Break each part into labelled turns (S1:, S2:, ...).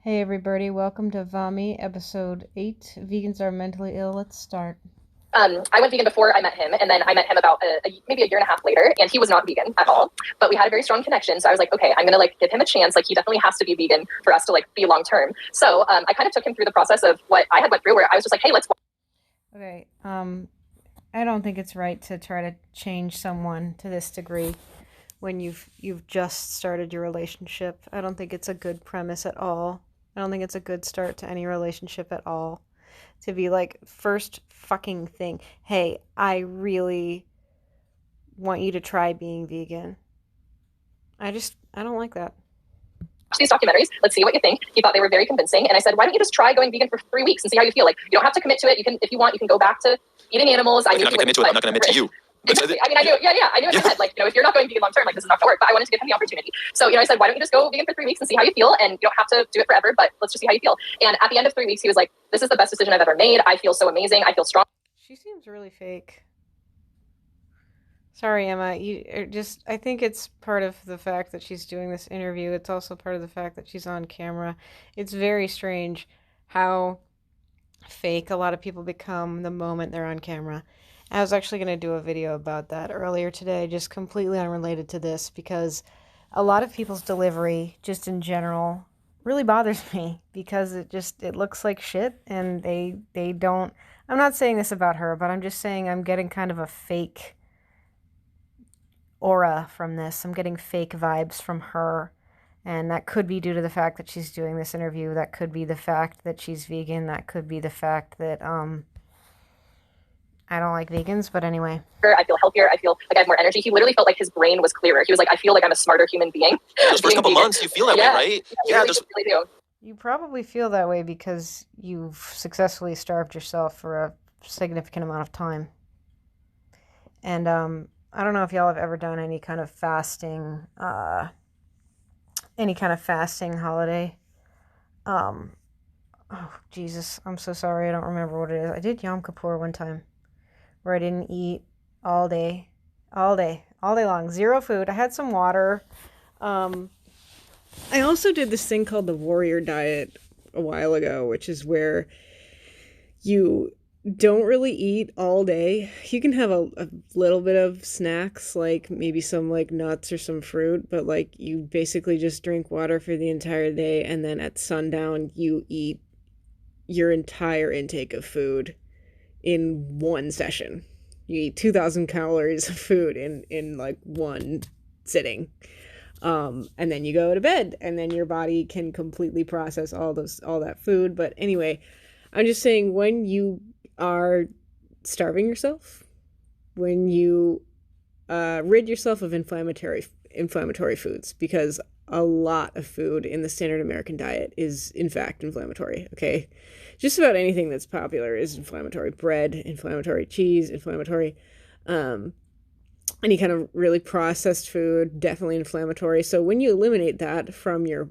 S1: Hey everybody, welcome to Vami, episode 8. Vegans are mentally ill. Let's start.
S2: I went vegan before I met him, and then I met him about maybe a year and a half later, and he was not vegan at all. But we had a very strong connection, so I was like, okay, I'm gonna give him a chance. He definitely has to be vegan for us to be long term. So I kind of took him through the process of what I had went through, where I was just like, hey, let's.
S1: Okay, I don't think it's right to try to change someone to this degree when you've just started your relationship. I don't think it's a good premise at all. I don't think it's a good start to any relationship at all. To be like, first fucking thing, hey, I really want you to try being vegan. I don't like that.
S2: These documentaries. Let's see what you think. He thought they were very convincing, and I said, why don't you just try going vegan for 3 weeks and see how you feel? You don't have to commit to it. You can, if you want, you can go back to eating animals.
S3: If you're not gonna commit to it, I'm not gonna admit to you.
S2: Exactly. I mean, I knew, I knew in my head, if you're not going vegan long term, this is not gonna work. But I wanted to give him the opportunity. So, I said, why don't you just go vegan for 3 weeks and see how you feel? And you don't have to do it forever, but let's just see how you feel. And at the end of 3 weeks, he was like, this is the best decision I've ever made. I feel so amazing. I feel strong.
S1: She seems really fake. Sorry, Emma. I think it's part of the fact that she's doing this interview. It's also part of the fact that she's on camera. It's very strange how fake a lot of people become the moment they're on camera. I was actually going to do a video about that earlier today, just completely unrelated to this, because a lot of people's delivery, just in general, really bothers me because it looks like shit, and they don't. I'm not saying this about her, but I'm just saying I'm getting kind of a fake aura from this. I'm getting fake vibes from her, and that could be due to the fact that she's doing this interview. That could be the fact that she's vegan. That could be the fact that I don't like vegans, but anyway.
S2: I feel healthier. I feel like I have more energy. He literally felt like his brain was clearer. He was like, I feel like I'm a smarter human being.
S3: Yeah, those first couple months, you feel that way, right?
S2: Yeah, you really do.
S1: You probably feel that way because you've successfully starved yourself for a significant amount of time. And I don't know if y'all have ever done any kind of fasting holiday. Oh, Jesus, I'm so sorry. I don't remember what it is. I did Yom Kippur one time where I didn't eat all day long. Zero food. I had some water. I also did this thing called the warrior diet a while ago, which is where you don't really eat all day. You can have a little bit of snacks, like maybe some nuts or some fruit, but you basically just drink water for the entire day, and then at sundown you eat your entire intake of food in one session. You eat 2,000 calories of food in one sitting. And then you go to bed, and then your body can completely process all that food. But anyway, I'm just saying, when you are starving yourself, when you rid yourself of inflammatory foods, because a lot of food in the standard American diet is in fact inflammatory. Okay, just about anything that's popular is inflammatory. Bread, inflammatory. Cheese, inflammatory. Any kind of really processed food, definitely inflammatory. So when you eliminate that from your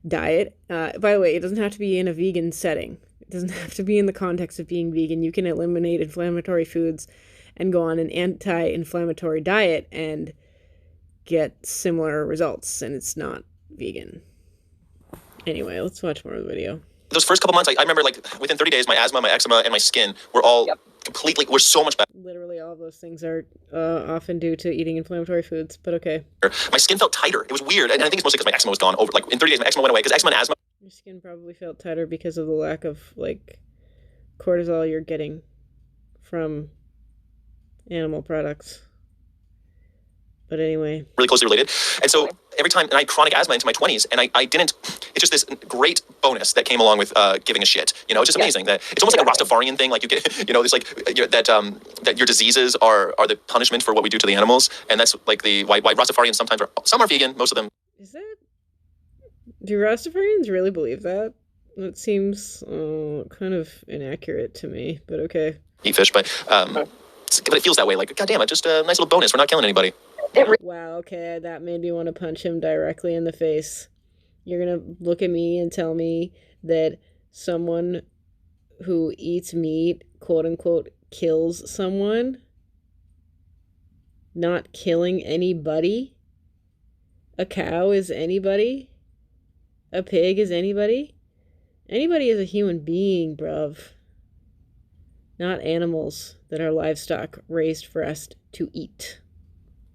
S1: diet, by the way, it doesn't have to be in a vegan setting. It doesn't have to be in the context of being vegan. You can eliminate inflammatory foods and go on an anti-inflammatory diet and get similar results, and it's not vegan. Anyway, let's watch more of the video.
S3: Those first couple months, I remember within 30 days, my asthma, my eczema, and my skin were all we're so much better.
S1: Literally all of those things are often due to eating inflammatory foods, but okay.
S3: My skin felt tighter. It was weird, and I think it's mostly because my eczema was gone over. In 30 days, my eczema went away, because eczema and asthma.
S1: Your skin probably felt tighter because of the lack of cortisol you're getting from animal products. But anyway.
S3: Really closely related. And so every time, and I had chronic asthma into my 20s, and I didn't, it's just this great bonus that came along with giving a shit. It's just amazing that it's almost like a Rastafarian thing. You get, it's that your diseases are the punishment for what we do to the animals. And that's why Rastafarians sometimes some are vegan, most of them.
S1: Is that, do Rastafarians really believe that? That seems kind of inaccurate to me, but okay.
S3: Eat fish, but it feels that way. God damn it, just a nice little bonus. We're not killing anybody.
S1: Wow, okay, that made me want to punch him directly in the face. You're gonna look at me and tell me that someone who eats meat, quote unquote, kills someone? Not killing anybody? A cow is anybody? A pig is anybody? Anybody is a human being, bruv. Not animals that are livestock raised for us to eat.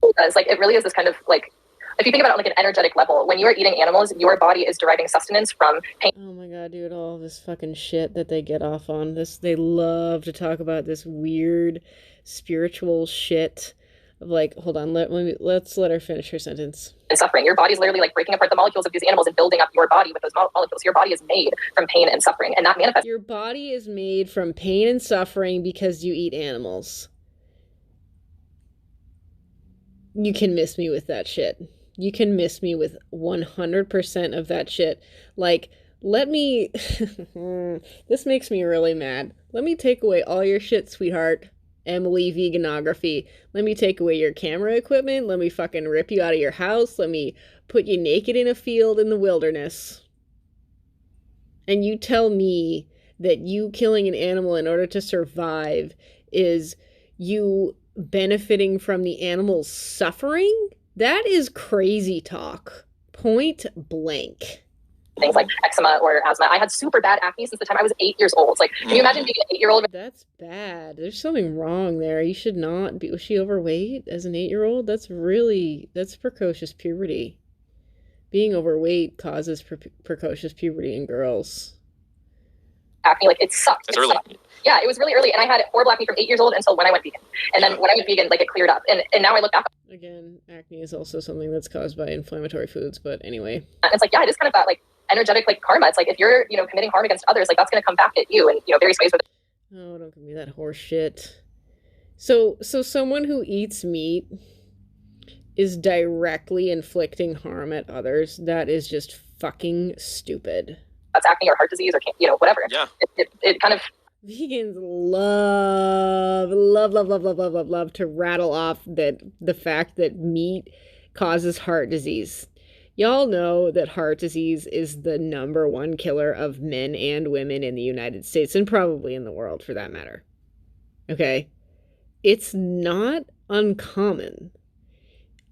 S2: Because like it really is this kind of like, if you think about it on like an energetic level, when you are eating animals, your body is deriving sustenance from pain.
S1: Oh my god, dude, all this fucking shit that they get off on. They love to talk about this weird spiritual shit of like, hold on, let's let her finish her sentence.
S2: And suffering. Your body's literally like breaking apart the molecules of these animals and building up your body with those molecules. Your body is made from pain and suffering, and that manifests.
S1: Your body is made from pain and suffering because you eat animals. You can miss me with that shit. You can miss me with 100% of that shit. Like, let me... This makes me really mad. Let me take away all your shit, sweetheart. Emily Veganography. Let me take away your camera equipment. Let me fucking rip you out of your house. Let me put you naked in a field in the wilderness. And you tell me that you killing an animal in order to survive is you benefiting from the animal's suffering? That is crazy talk. Point blank.
S2: Things like eczema or asthma. I had super bad acne since the time I was 8 years old. Like, can you imagine being an 8-year-old?
S1: That's bad. There's something wrong there. You should not be. Was she overweight as an 8-year-old? That's precocious puberty. Being overweight causes precocious puberty in girls.
S2: Acne, like it sucked.
S3: That's early.
S2: Yeah, it was really early, and I had horrible acne from 8 years old until when I went vegan. And then when I went vegan, like it cleared up. And now I look back.
S1: Again, acne is also something that's caused by inflammatory foods, but anyway.
S2: And it's like, yeah, it is kind of that like energetic like karma. It's like if you're, committing harm against others, like that's going to come back at you in, various ways.
S1: Oh, don't give me that horse shit. So someone who eats meat is directly inflicting harm at others. That is just fucking stupid.
S2: That's acne or heart disease or, whatever.
S3: Yeah.
S2: It kind of.
S1: Vegans love to rattle off the fact that meat causes heart disease. Y'all know that heart disease is the #1 killer of men and women in the United States and probably in the world for that matter. Okay? It's not uncommon.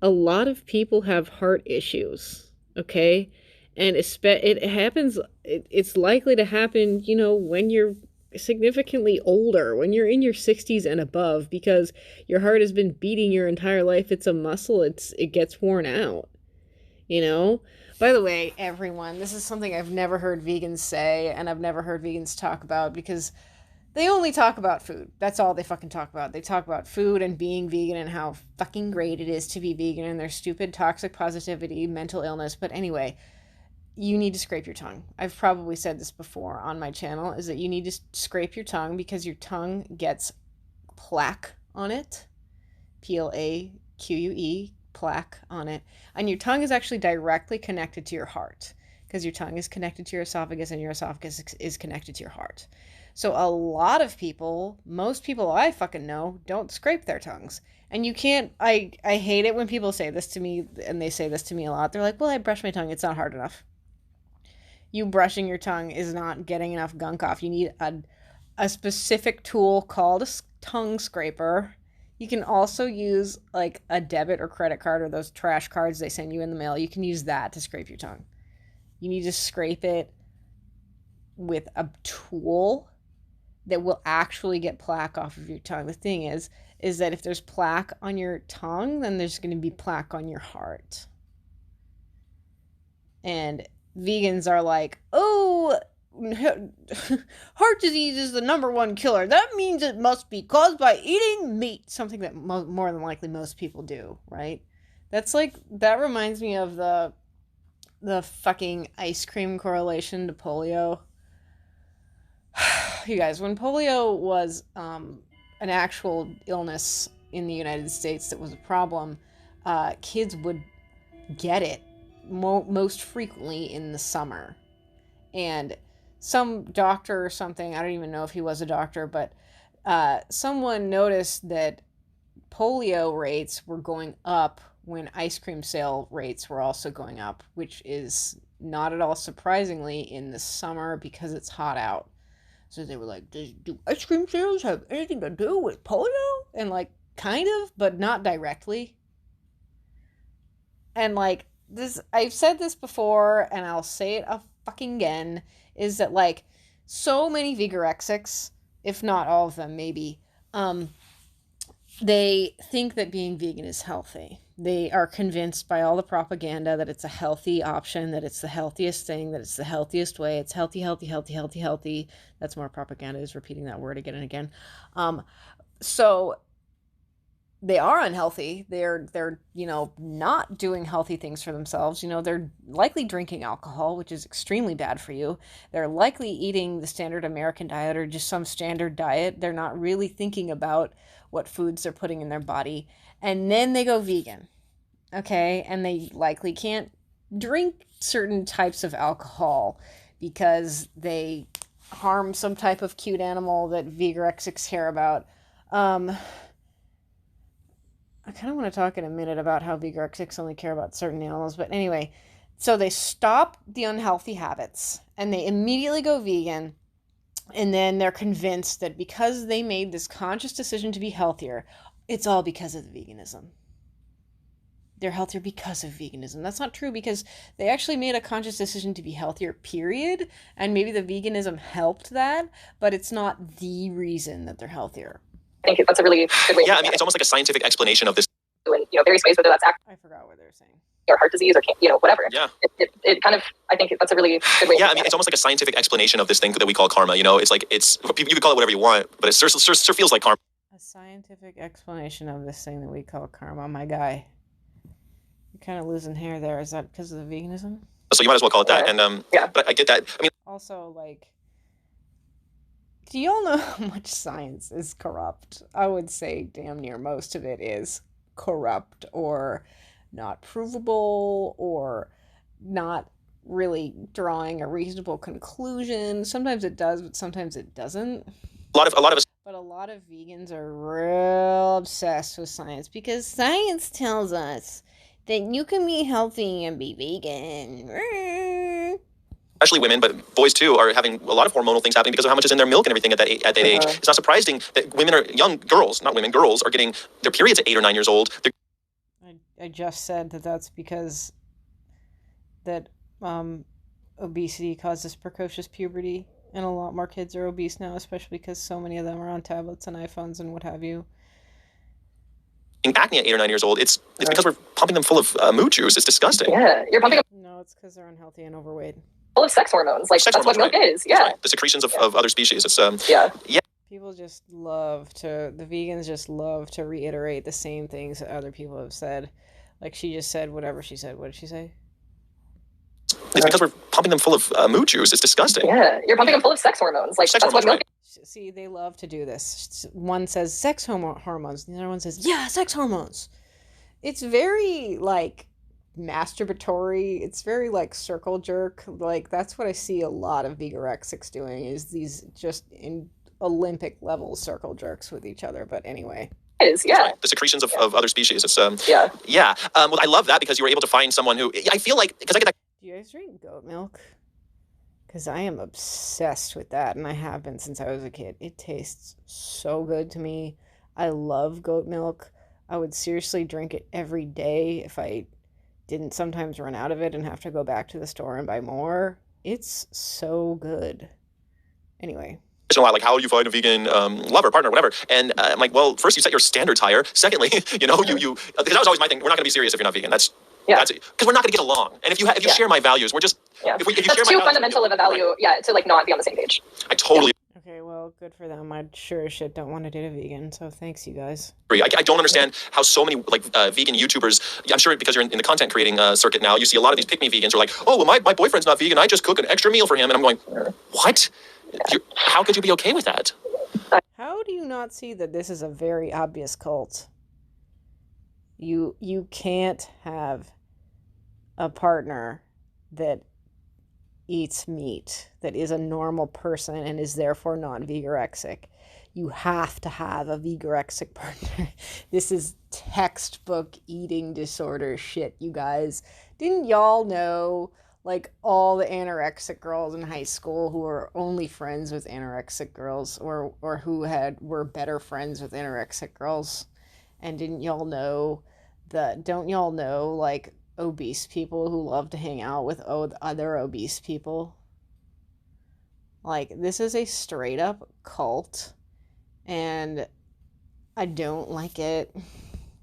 S1: A lot of people have heart issues, okay? And it happens, it's likely to happen, when you're significantly older, when you're in your 60s and above, because your heart has been beating your entire life. It's a muscle, it gets worn out. By the way, everyone, this is something I've never heard vegans say, and I've never heard vegans talk about, because they only talk about food. That's all they fucking talk about. They talk about food and being vegan and how fucking great it is to be vegan and their stupid toxic positivity, mental illness. But anyway, you need to scrape your tongue. I've probably said this before on my channel, is that you need to scrape your tongue because your tongue gets plaque on it. Plaque, plaque on it. And your tongue is actually directly connected to your heart because your tongue is connected to your esophagus and your esophagus is connected to your heart. So a lot of people, most people I fucking know, don't scrape their tongues. And you can't, I hate it when people say this to me, and they say this to me a lot. They're like, well, I brush my tongue. It's not hard enough. You brushing your tongue is not getting enough gunk off. You need a specific tool called a tongue scraper. You can also use like a debit or credit card or those trash cards they send you in the mail. You can use that to scrape your tongue. You need to scrape it with a tool that will actually get plaque off of your tongue. The thing is that if there's plaque on your tongue, then there's going to be plaque on your heart. And vegans are like, oh, heart disease is the #1 killer. That means it must be caused by eating meat. Something that more than likely most people do, right? That reminds me of the fucking ice cream correlation to polio. You guys, when polio was an actual illness in the United States that was a problem, kids would get it most frequently in the summer. And some doctor or something, I don't even know if he was a doctor, but someone noticed that polio rates were going up when ice cream sale rates were also going up, which is not at all surprisingly in the summer because it's hot out. So they were like, do ice cream sales have anything to do with polio? And like, kind of, but not directly. And like, this I've said this before and I'll say it a fucking again, is that like so many vegorexics, if not all of them maybe, they think that being vegan is healthy. They are convinced by all the propaganda that it's a healthy option, that it's the healthiest thing, that it's the healthiest way. It's healthy, healthy, healthy, healthy, healthy. That's more propaganda, is repeating that word again and again. So they are unhealthy. They're not doing healthy things for themselves. They're likely drinking alcohol, which is extremely bad for you. They're likely eating the standard American diet or just some standard diet. They're not really thinking about what foods they're putting in their body. And then they go vegan. Okay? And they likely can't drink certain types of alcohol because they harm some type of cute animal that vegorexics care about. I kind of want to talk in a minute about how vegorexics only care about certain animals, but anyway, so they stop the unhealthy habits and they immediately go vegan, and then they're convinced that because they made this conscious decision to be healthier, it's all because of the veganism. They're healthier because of veganism. That's not true, because they actually made a conscious decision to be healthier, period, and maybe the veganism helped that, but it's not the reason that they're healthier.
S2: I think that's a really good way.
S3: Yeah, I mean, it's almost like a scientific explanation of this.
S2: In various ways, whether that's
S1: I forgot what they were saying.
S2: Or heart disease or whatever.
S3: Yeah.
S2: It kind of, I think that's a really good way.
S3: Yeah, I mean, it's almost like a scientific explanation of this thing that we call karma. It's like you can call it whatever you want, but it sure feels like karma.
S1: A scientific explanation of this thing that we call karma, my guy. You're kind of losing hair there. Is that because of the veganism?
S3: So you might as well call it that. And
S2: yeah,
S3: but I get that. I mean,
S1: also, like, do y'all know how much science is corrupt? I would say damn near most of it is corrupt or not provable or not really drawing a reasonable conclusion. Sometimes it does, but sometimes it doesn't.
S3: A lot of us.
S1: But a lot of vegans are real obsessed with science because science tells us that you can be healthy and be vegan.
S3: Especially women, but boys too, are having a lot of hormonal things happening because of how much is in their milk and everything at that age. It's not surprising that girls are getting their periods at 8 or 9 years old.
S1: I just said that that's because that obesity causes precocious puberty, and a lot more kids are obese now, especially because so many of them are on tablets and iPhones and what have you.
S3: Acne at 8 or 9 years old, it's because we're pumping them full of mood juice. It's disgusting.
S2: Yeah, you're pumping them.
S1: No, it's because they're unhealthy and overweight.
S2: Full of sex hormones. Like, that's what milk is. Yeah.
S3: Right. The secretions of other species. It's
S2: yeah.
S1: People just the vegans just love to reiterate the same things that other people have said. Like, she just said whatever she said. What did she say?
S3: It's because we're pumping them full of mood juice. It's disgusting.
S2: Yeah, you're pumping them full of sex hormones. Like, that's what milk is.
S1: See, they love to do this. One says sex hormones, the other one says, yeah, sex hormones. It's very, like, masturbatory. It's very, like, circle jerk. Like, that's what I see a lot of vegorexics doing, is these just in Olympic level circle jerks with each other. But anyway.
S2: Is, yeah.
S3: Right. The secretions of other species. It's
S2: yeah.
S3: Well, I love that because you were able to find someone who, I feel like, because I get that.
S1: Do you guys drink goat milk? Because I am obsessed with that, and I have been since I was a kid. It tastes so good to me. I love goat milk. I would seriously drink it every day if I didn't sometimes run out of it and have to go back to the store and buy more. It's so good. Anyway.
S3: Like, how do you find a vegan lover, partner, whatever? And I'm like, well, first you set your standards higher. Secondly, because that was always my thing. We're not going to be serious if you're not vegan. That's because we're not going to get along. And if you share my values, we're just if you
S2: that's
S3: share
S2: too
S3: my
S2: fundamental of a value, to like not be on the same page.
S3: I totally.
S1: Okay, well, good for them. I sure as shit don't want to date a vegan, so thanks, you guys.
S3: I don't understand how so many vegan YouTubers. I'm sure because you're in the content creating circuit now, you see a lot of these pick me vegans are like, oh, well, my boyfriend's not vegan. I just cook an extra meal for him, and I'm going, what? How could you be okay with that?
S1: How do you not see that this is a very obvious cult? You can't have a partner that eats meat, that is a normal person and is therefore not vegorexic. You have to have a vegorexic partner. This is textbook eating disorder shit, you guys. Didn't y'all know, like, all the anorexic girls in high school who were only friends with anorexic girls, or who were better friends with anorexic girls? And don't y'all know, like, obese people who love to hang out with other obese people. Like, this is a straight up cult, and I don't like it.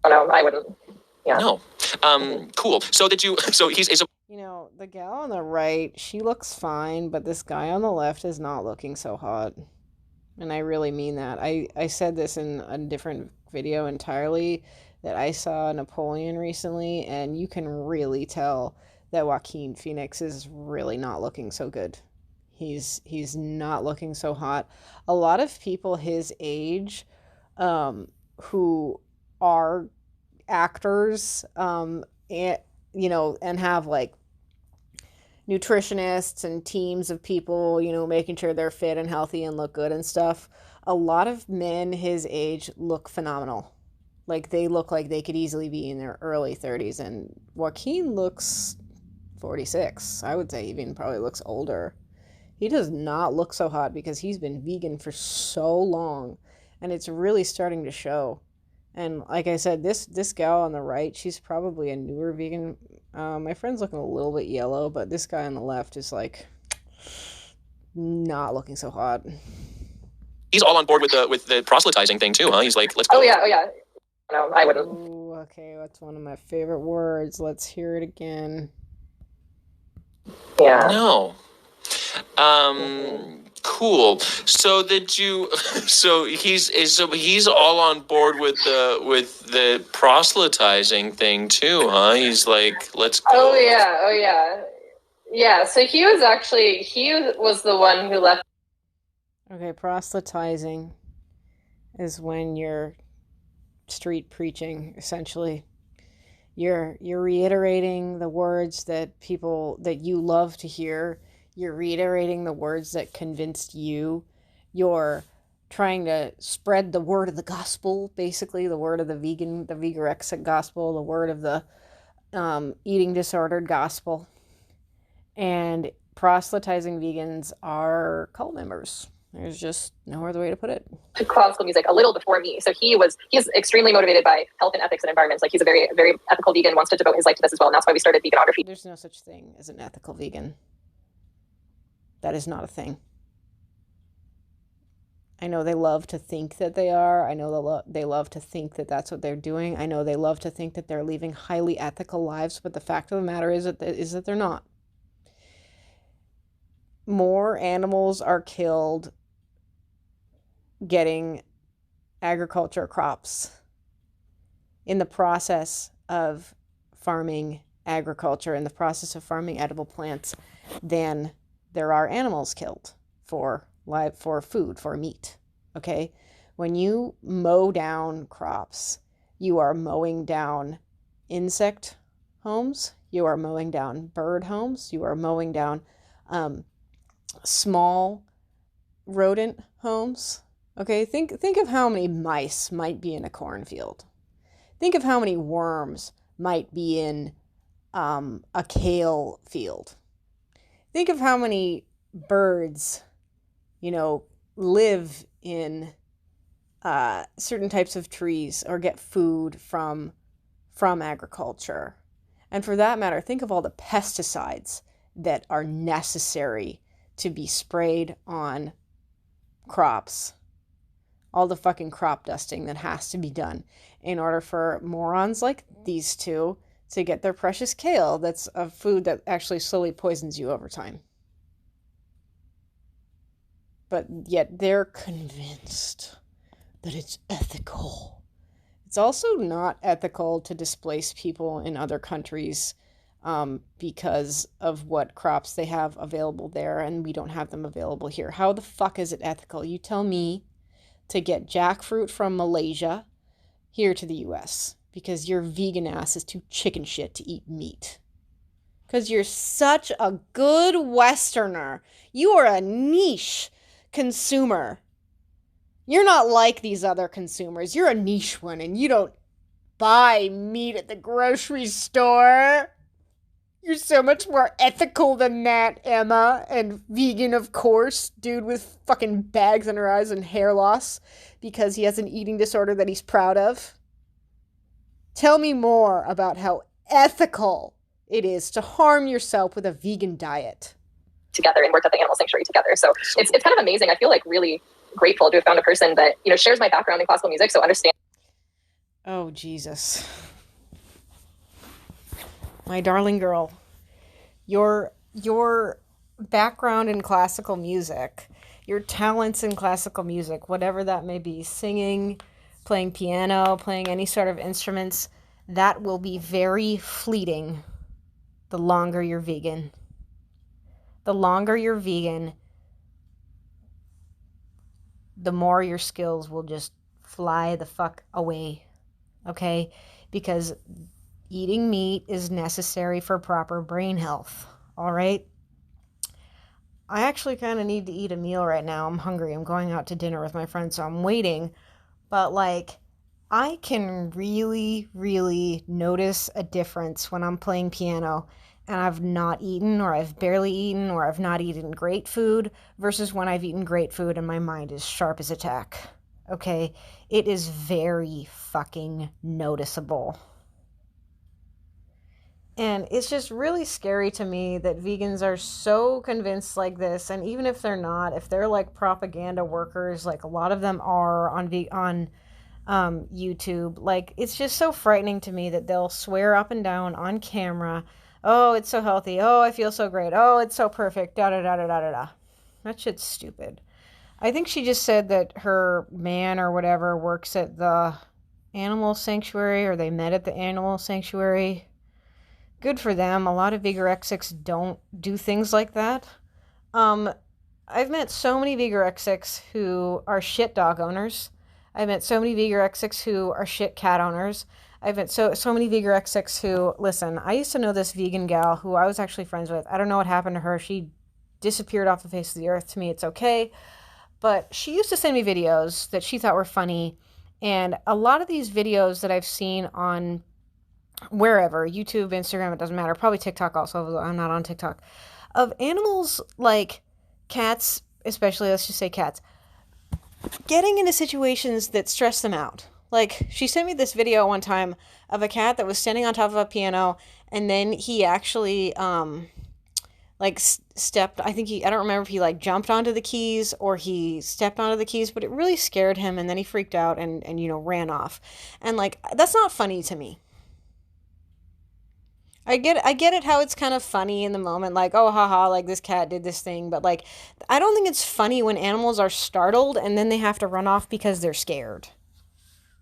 S2: Oh, no, I wouldn't. Yeah.
S3: No. Cool. So he's
S1: You know, the gal on the right, she looks fine, but this guy on the left is not looking so hot. And I really mean that. I said this in a different video entirely, that I saw Napoleon recently, and you can really tell that Joaquin Phoenix is really not looking so good. He's not looking so hot. A lot of people his age, who are actors, and and have like nutritionists and teams of people, making sure they're fit and healthy and look good and stuff. A lot of men his age look phenomenal. Like, they look like they could easily be in their early 30s, and Joaquin looks 46. I would say even probably looks older. He does not look so hot because he's been vegan for so long, and it's really starting to show. And like I said, this gal on the right, she's probably a newer vegan. My friend's looking a little bit yellow, but this guy on the left is like not looking so hot.
S3: He's all on board with the proselytizing thing too, huh? He's like, let's go.
S2: Oh yeah. No, I wouldn't.
S1: Ooh, okay, that's one of my favorite words. Let's hear it again.
S2: Yeah.
S3: No. Cool. So he's all on board with the proselytizing thing too, huh? He's like, let's go.
S2: Oh yeah. Yeah, so he was the one who left.
S1: Okay, proselytizing is when you're street preaching, essentially. You're reiterating the words that you love to hear. You're reiterating the words that convinced you. You're trying to spread the word of the gospel, basically, the word of the vegorexic gospel, the word of the eating disordered gospel. And proselytizing vegans are cult members. There's just no other way to put it.
S2: Classical music a little before me, so he's extremely motivated by health and ethics and environments. Like, he's a very, very ethical vegan, wants to devote his life to this as well, and that's why we started veganography.
S1: There's no such thing as an ethical vegan. That is not a thing. I know they love to think that they are. I know they love to think that that's what they're doing. I know they love to think that they're living highly ethical lives, but the fact of the matter is that they're not. More animals are killed getting agriculture crops in the process of farming agriculture, in the process of farming edible plants, than there are animals killed for food, for meat. Okay? When you mow down crops, you are mowing down insect homes, you are mowing down bird homes, you are mowing down small rodent homes. Okay, think of how many mice might be in a cornfield. Think of how many worms might be in a kale field. Think of how many birds, live in certain types of trees or get food from agriculture. And for that matter, think of all the pesticides that are necessary to be sprayed on crops. All the fucking crop dusting that has to be done in order for morons like these two to get their precious kale that's a food that actually slowly poisons you over time. But yet they're convinced that it's ethical. It's also not ethical to displace people in other countries because of what crops they have available there and we don't have them available here. How the fuck is it ethical? You tell me to get jackfruit from Malaysia here to the US because your vegan ass is too chicken shit to eat meat. Because you're such a good Westerner. You are a niche consumer. You're not like these other consumers. You're a niche one and you don't buy meat at the grocery store. You're so much more ethical than that, Emma. And vegan, of course. Dude with fucking bags under eyes and hair loss because he has an eating disorder that he's proud of. Tell me more about how ethical it is to harm yourself with a vegan diet.
S2: Together and worked at the animal sanctuary together. So it's kind of amazing. I feel like really grateful to have found a person that, you know, shares my background in classical music, so understands.
S1: Oh, Jesus. My darling girl, your background in classical music, your talents in classical music, whatever that may be, singing, playing piano, playing any sort of instruments, that will be very fleeting the longer you're vegan. The longer you're vegan, the more your skills will just fly the fuck away, okay? Because eating meat is necessary for proper brain health, all right? I actually kind of need to eat a meal right now. I'm hungry. I'm going out to dinner with my friends, so I'm waiting. But, like, I can really, really notice a difference when I'm playing piano and I've not eaten, or I've barely eaten, or I've not eaten great food, versus when I've eaten great food and my mind is sharp as a tack. Okay? It is very fucking noticeable. And it's just really scary to me that vegans are so convinced like this. And even if they're not, if they're like propaganda workers, like a lot of them are on YouTube, like it's just so frightening to me that they'll swear up and down on camera, oh, it's so healthy, oh, I feel so great, oh, it's so perfect, da da da da da da da. That shit's stupid. I think she just said that her man or whatever works at the animal sanctuary, or they met at the animal sanctuary. Good for them. A lot of vegorexics don't do things like that. I've met so many vegorexics who are shit dog owners. I've met so many vegorexics who are shit cat owners. I've met so many vegorexics who, listen, I used to know this vegan gal who I was actually friends with. I don't know what happened to her. She disappeared off the face of the earth. To me, it's okay. But she used to send me videos that she thought were funny. And a lot of these videos that I've seen on wherever, YouTube, Instagram, it doesn't matter, probably TikTok also, although I'm not on TikTok, of animals like cats, especially, let's just say cats, getting into situations that stress them out. Like, she sent me this video one time of a cat that was standing on top of a piano, and then he actually, stepped, I don't remember if he, like, jumped onto the keys or he stepped onto the keys, but it really scared him, and then he freaked out and ran off. And, like, that's not funny to me. I get it how it's kind of funny in the moment, like, oh, haha, like this cat did this thing, but like, I don't think it's funny when animals are startled and then they have to run off because they're scared.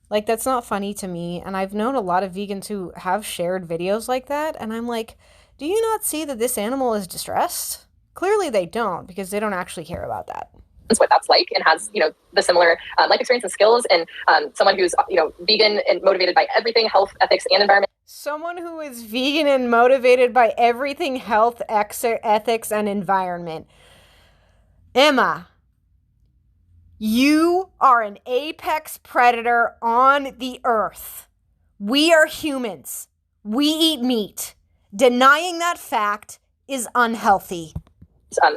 S1: Like, that's not funny to me, and I've known a lot of vegans who have shared videos like that, and I'm like, do you not see that this animal is distressed? Clearly they don't, because they don't actually care about that.
S2: What that's like, and has, you know, the similar life experience and skills, and someone who's, you know, vegan and motivated by everything, health, ethics, and environment.
S1: Someone who is vegan and motivated by everything, health, ethics, and environment. Emma, you are an apex predator on the earth. We are humans. We eat meat. Denying that fact is unhealthy.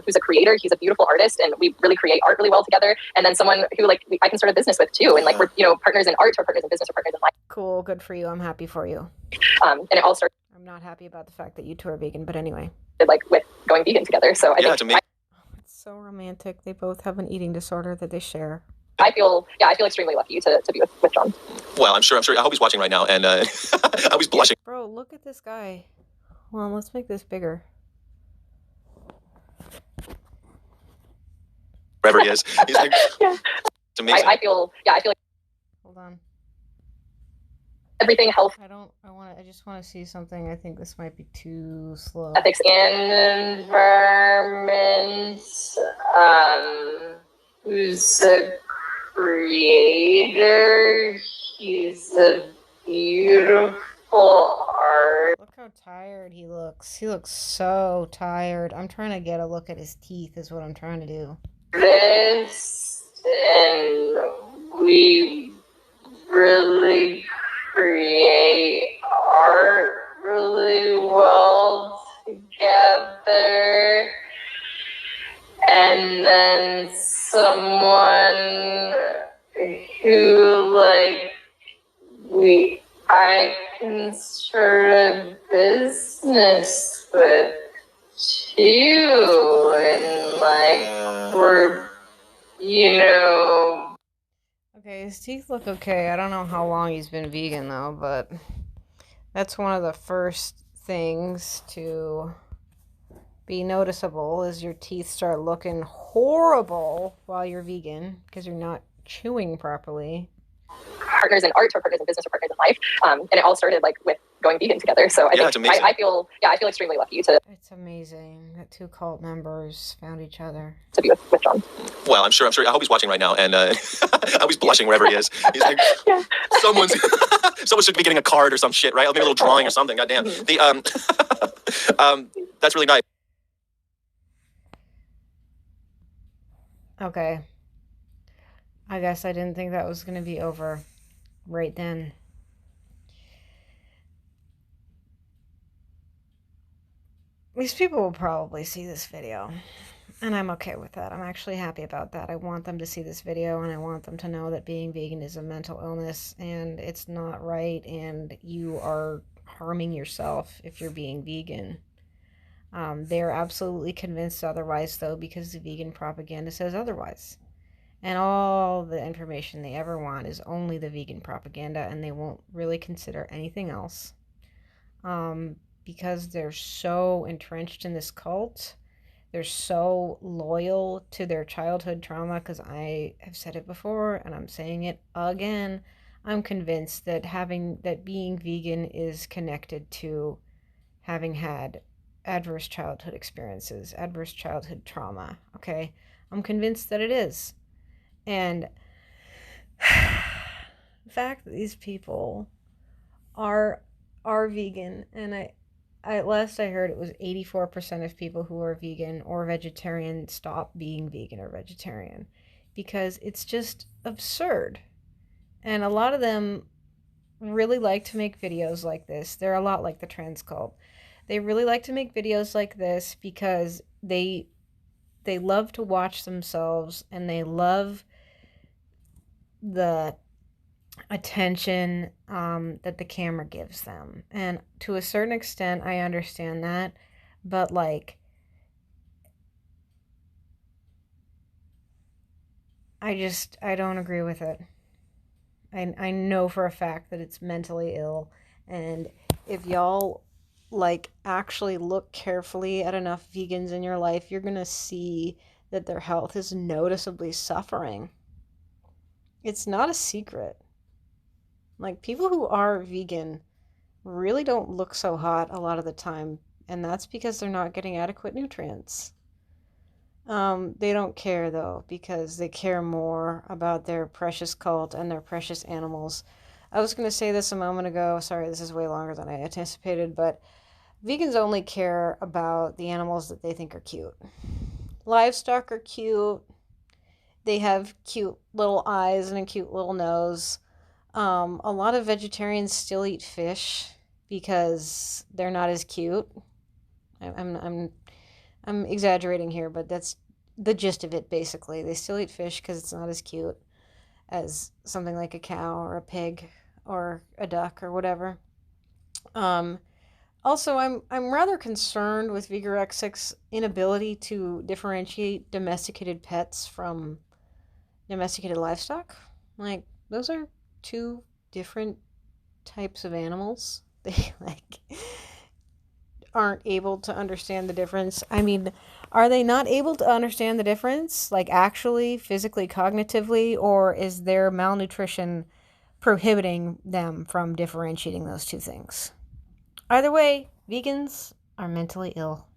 S2: Who's a creator, he's a beautiful artist, and we really create art really well together. And then someone who, like, I can start a business with too, and like, we're, you know, partners in art, or partners in business, or partners in life.
S1: Cool, good for you. I'm happy for you.
S2: And it all started.
S1: I'm not happy about the fact that you two are vegan, but anyway.
S2: Like, with going vegan together. So I think
S1: it's so romantic. They both have an eating disorder that they share.
S2: I feel extremely lucky to be with John.
S3: Well, I'm sure. I hope he's watching right now, and I was blushing.
S1: Bro, look at this guy. Well, let's make this bigger.
S3: Wherever he is, he's like,
S2: yeah.
S3: It's amazing.
S2: I feel like.
S1: Hold on.
S2: Everything health.
S1: I just want to see something. I think this might be too slow.
S2: Ethics and environment. Who's a creator? He's a beautiful art.
S1: Look how tired he looks. He looks so tired. I'm trying to get a look at his teeth is what I'm trying to do.
S2: This, and we really create art really well together. And then someone who, like, we I can start a business with you, and like we're, you know.
S1: Okay, his teeth look okay. I don't know how long he's been vegan though, but that's one of the first things to be noticeable is your teeth start looking horrible while you're vegan because you're not chewing properly.
S2: Partners in art or partners in business or partners in life, and it all started like with going vegan together. So
S3: it's amazing.
S2: I feel extremely lucky to.
S1: It's amazing that two cult members found each other.
S2: To be with John.
S3: Well, I'm sure. I hope he's watching right now, and I hope he's blushing wherever he is. He's like, yeah. someone should be getting a card or some shit, right? Maybe a little drawing or something. Goddamn. The that's really nice.
S1: Okay. I guess I didn't think that was going to be over right then. These people will probably see this video, and I'm okay with that. I'm actually happy about that. I want them to see this video, and I want them to know that being vegan is a mental illness, and it's not right, and you are harming yourself if you're being vegan. They're absolutely convinced otherwise, though, because the vegan propaganda says otherwise. And all the information they ever want is only the vegan propaganda, and they won't really consider anything else. Because they're so entrenched in this cult, they're so loyal to their childhood trauma, because I have said it before, and I'm saying it again, I'm convinced that being vegan is connected to having had adverse childhood experiences, adverse childhood trauma, okay? I'm convinced that it is. And the fact that these people are vegan, and at last I heard it was 84% of people who are vegan or vegetarian stop being vegan or vegetarian because it's just absurd. And a lot of them really like to make videos like this. They're a lot like the trans cult. They really like to make videos like this because they love to watch themselves, and they love the attention that the camera gives them. And to a certain extent, I understand that. But, like, I don't agree with it. I know for a fact that it's mentally ill. And if y'all, like, actually look carefully at enough vegans in your life, you're going to see that their health is noticeably suffering. It's not a secret. Like, people who are vegan really don't look so hot a lot of the time, and that's because they're not getting adequate nutrients. They don't care, though, because they care more about their precious cult and their precious animals. I was going to say this a moment ago. Sorry, this is way longer than I anticipated, but vegans only care about the animals that they think are cute. Livestock are cute. They have cute little eyes and a cute little nose. A lot of vegetarians still eat fish because they're not as cute. I'm exaggerating here, but that's the gist of it, basically. They still eat fish because it's not as cute as something like a cow or a pig or a duck or whatever. Also, I'm rather concerned with Vigorexic's inability to differentiate domesticated pets from domesticated livestock. Like, those are two different types of animals. They, like, aren't able to understand the difference. I mean, are they not able to understand the difference, like, actually, physically, cognitively, or is their malnutrition prohibiting them from differentiating those two things? Either way, vegans are mentally ill.